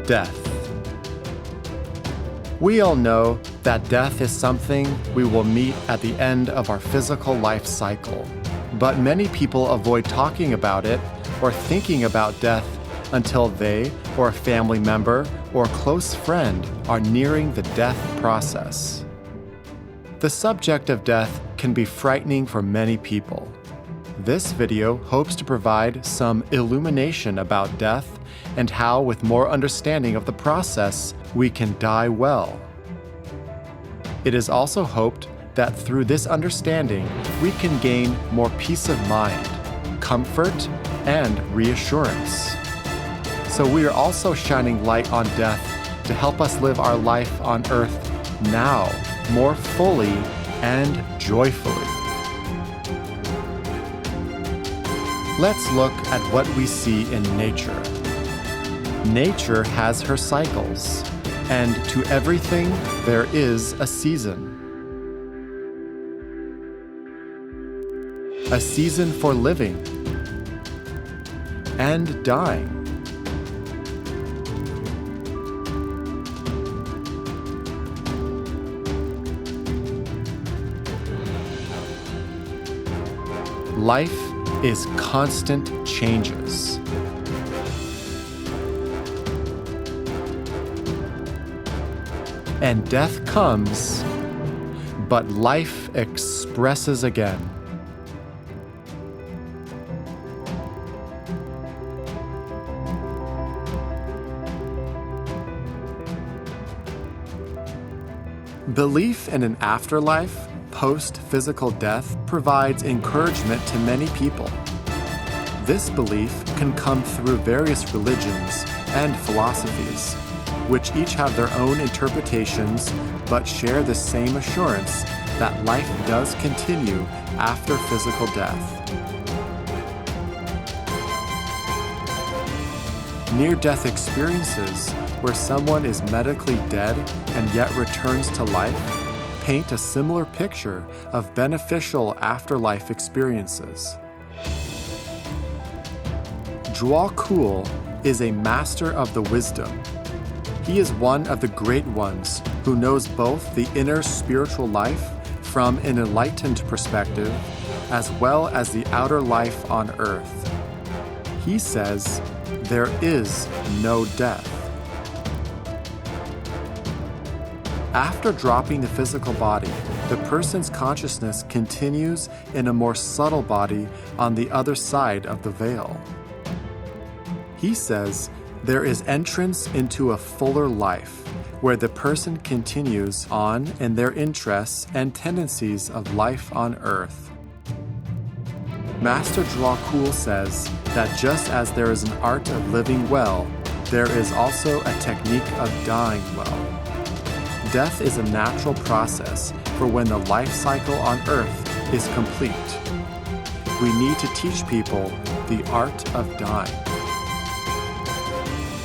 Death. We all know that death is something we will meet at the end of our physical life cycle, but many people avoid talking about it or thinking about death until they or a family member or close friend are nearing the death process. The subject of death can be frightening for many people. This video hopes to provide some illumination about death and how, with more understanding of the process, we can die well. It is also hoped that through this understanding, we can gain more peace of mind, comfort, and reassurance. So we are also shining light on death to help us live our life on earth now more fully and joyfully. Let's look at what we see in nature. Nature has her cycles, and to everything there is a season. A season for living and dying. Life is constant changes. And death comes, but life expresses again. Belief in an afterlife post-physical death provides encouragement to many people. This belief can come through various religions and philosophies, which each have their own interpretations but share the same assurance that life does continue after physical death. Near-death experiences, where someone is medically dead and yet returns to life, paint a similar picture of beneficial afterlife experiences. Zhuo Kuo is a master of the wisdom. He is one of the great ones who knows both the inner spiritual life from an enlightened perspective, as well as the outer life on earth. He says, there is no death. After dropping the physical body, the person's consciousness continues in a more subtle body on the other side of the veil. He says there is entrance into a fuller life, where the person continues on in their interests and tendencies of life on earth. Master Zhuo Kuo says that just as there is an art of living well, there is also a technique of dying well. Death is a natural process for when the life cycle on earth is complete. We need to teach people the art of dying.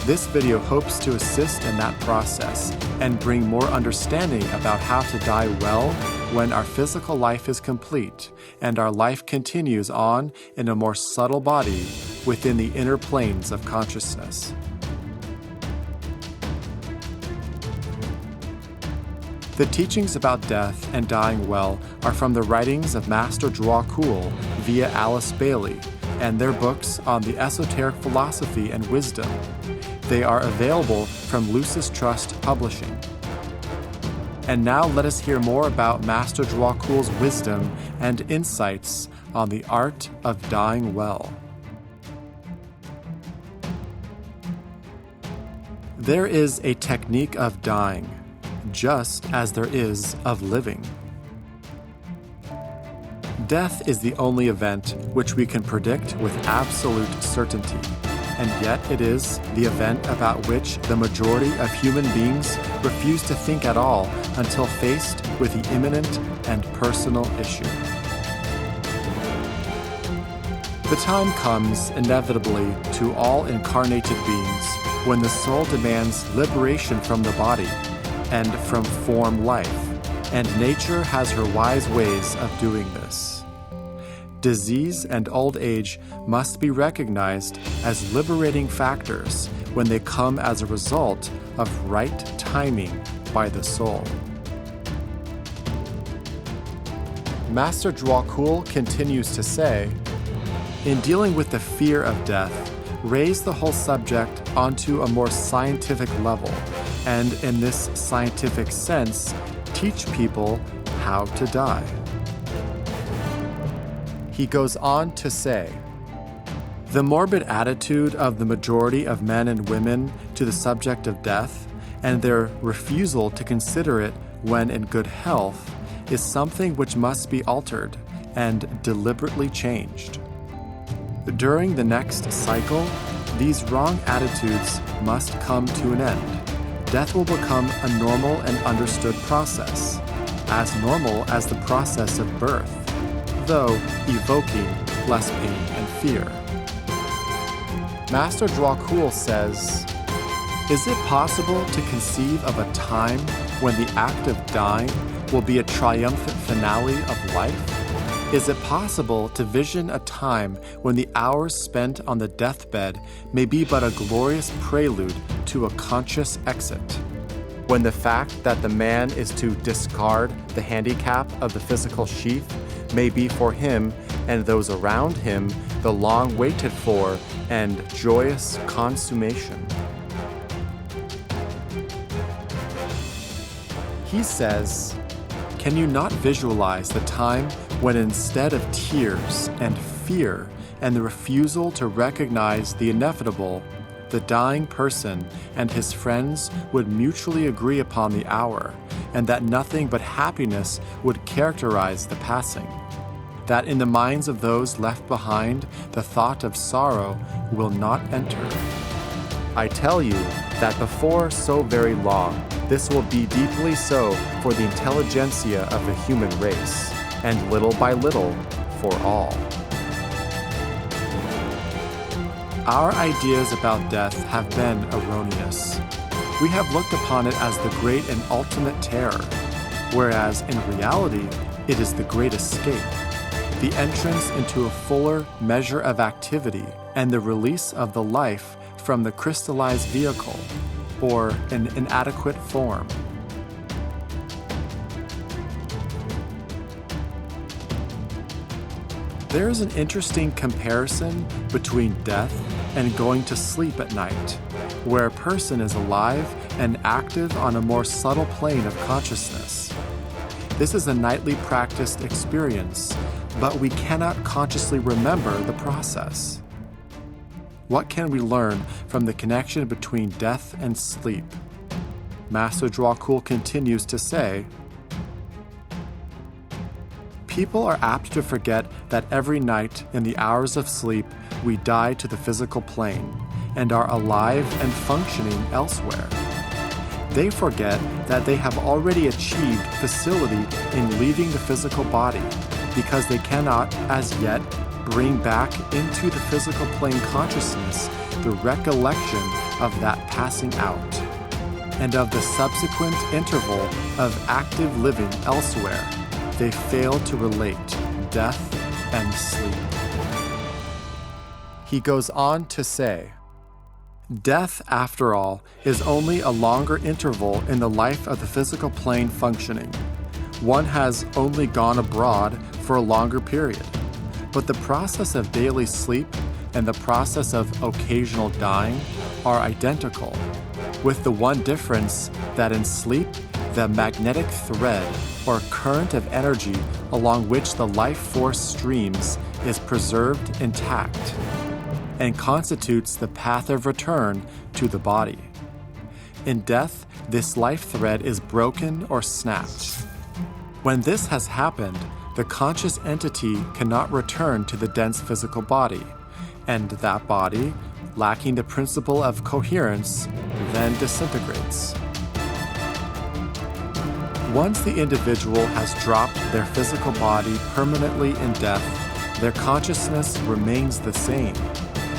This video hopes to assist in that process and bring more understanding about how to die well when our physical life is complete and our life continues on in a more subtle body within the inner planes of consciousness. The teachings about death and dying well are from the writings of Master Zhuo Kuo via Alice Bailey and their books on the esoteric philosophy and wisdom. They are available from Lucis Trust Publishing. And now let us hear more about Master Zhuo Kuo's wisdom and insights on the art of dying well. There is a technique of dying, just as there is of living. Death is the only event which we can predict with absolute certainty, and yet it is the event about which the majority of human beings refuse to think at all until faced with the imminent and personal issue. The time comes inevitably to all incarnated beings when the soul demands liberation from the body and from form life, and nature has her wise ways of doing this. Disease and old age must be recognized as liberating factors when they come as a result of right timing by the soul. Master Dwakul continues to say, in dealing with the fear of death, raise the whole subject onto a more scientific level, and in this scientific sense, teach people how to die. He goes on to say, the morbid attitude of the majority of men and women to the subject of death, and their refusal to consider it when in good health, is something which must be altered and deliberately changed. During the next cycle, these wrong attitudes must come to an end. Death will become a normal and understood process, as normal as the process of birth, though evoking less pain and fear. Master Dwakul says, is it possible to conceive of a time when the act of dying will be a triumphant finale of life? Is it possible to vision a time when the hours spent on the deathbed may be but a glorious prelude to a conscious exit? When the fact that the man is to discard the handicap of the physical sheath may be for him and those around him the long waited for and joyous consummation. He says, can you not visualize the time when instead of tears and fear and the refusal to recognize the inevitable, the dying person and his friends would mutually agree upon the hour, and that nothing but happiness would characterize the passing? That in the minds of those left behind, the thought of sorrow will not enter. I tell you that before so very long, this will be deeply so for the intelligentsia of the human race, and little by little for all. Our ideas about death have been erroneous. We have looked upon it as the great and ultimate terror, whereas in reality, it is the great escape, the entrance into a fuller measure of activity and the release of the life from the crystallized vehicle, or an inadequate form. There is an interesting comparison between death and going to sleep at night, where a person is alive and active on a more subtle plane of consciousness. This is a nightly practiced experience, but we cannot consciously remember the process. What can we learn from the connection between death and sleep? Master Dwakul continues to say, people are apt to forget that every night in the hours of sleep we die to the physical plane and are alive and functioning elsewhere. They forget that they have already achieved facility in leaving the physical body because they cannot, as yet, bring back into the physical plane consciousness the recollection of that passing out, and of the subsequent interval of active living elsewhere. They fail to relate death and sleep. He goes on to say, death, after all, is only a longer interval in the life of the physical plane functioning. One has only gone abroad for a longer period. But the process of daily sleep and the process of occasional dying are identical, with the one difference that in sleep, the magnetic thread or current of energy along which the life force streams is preserved intact and constitutes the path of return to the body. In death, this life thread is broken or snapped. When this has happened, the conscious entity cannot return to the dense physical body, and that body, lacking the principle of coherence, then disintegrates. Once the individual has dropped their physical body permanently in death, their consciousness remains the same,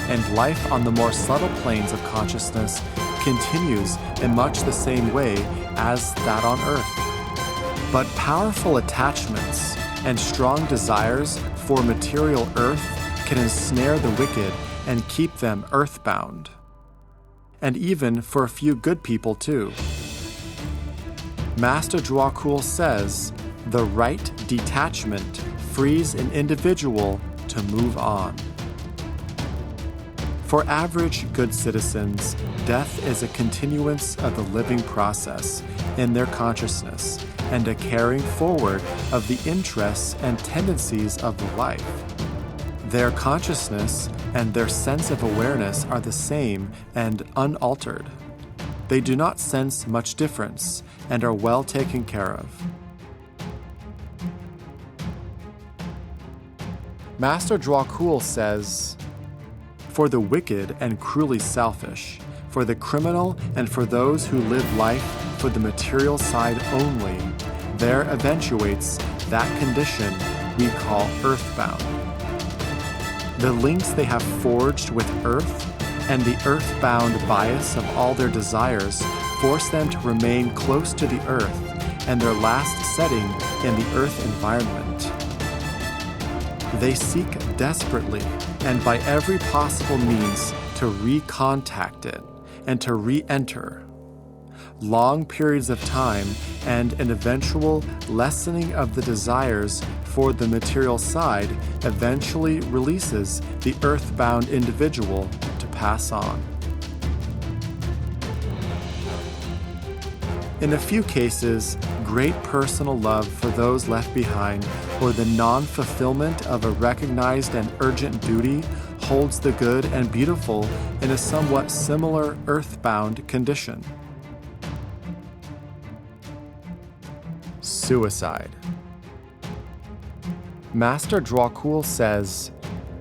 and life on the more subtle planes of consciousness continues in much the same way as that on earth. But powerful attachments and strong desires for material earth can ensnare the wicked and keep them earthbound. and even for a few good people too. Master Dracul says, the right detachment frees an individual to move on. For average good citizens, death is a continuance of the living process in their consciousness and a carrying forward of the interests and tendencies of the life. Their consciousness and their sense of awareness are the same and unaltered. They do not sense much difference and are well taken care of. Master Dracul says, for the wicked and cruelly selfish, for the criminal and for those who live life for the material side only, there eventuates that condition we call earthbound. The links they have forged with earth and the earthbound bias of all their desires force them to remain close to the earth and their last setting in the earth environment. They seek desperately and by every possible means to recontact it and to re-enter. Long periods of time and an eventual lessening of the desires for the material side eventually releases the earthbound individual to pass on. In a few cases, great personal love for those left behind or the non-fulfillment of a recognized and urgent duty holds the good and beautiful in a somewhat similar earthbound condition. Suicide. Master Dracul says,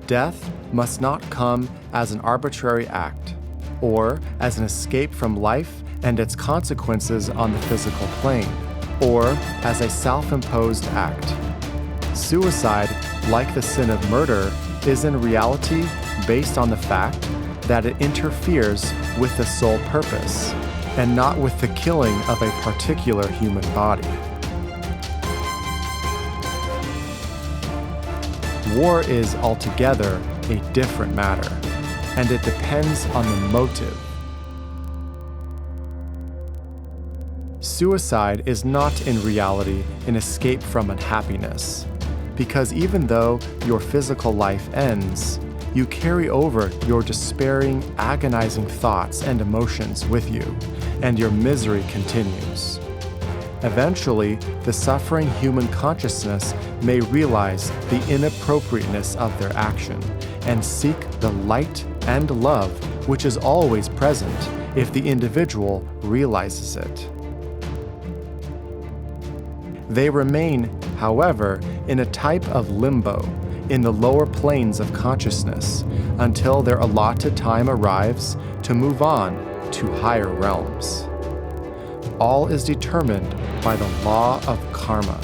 death must not come as an arbitrary act, or as an escape from life and its consequences on the physical plane, or as a self-imposed act. Suicide, like the sin of murder, is in reality based on the fact that it interferes with the sole purpose, and not with the killing of a particular human body. War is altogether a different matter, and it depends on the motive. Suicide is not in reality an escape from unhappiness, because even though your physical life ends, you carry over your despairing, agonizing thoughts and emotions with you, and your misery continues. Eventually, the suffering human consciousness may realize the inappropriateness of their action and seek the light and love which is always present if the individual realizes it. They remain, however, in a type of limbo in the lower planes of consciousness until their allotted time arrives to move on to higher realms. All is determined by the law of karma.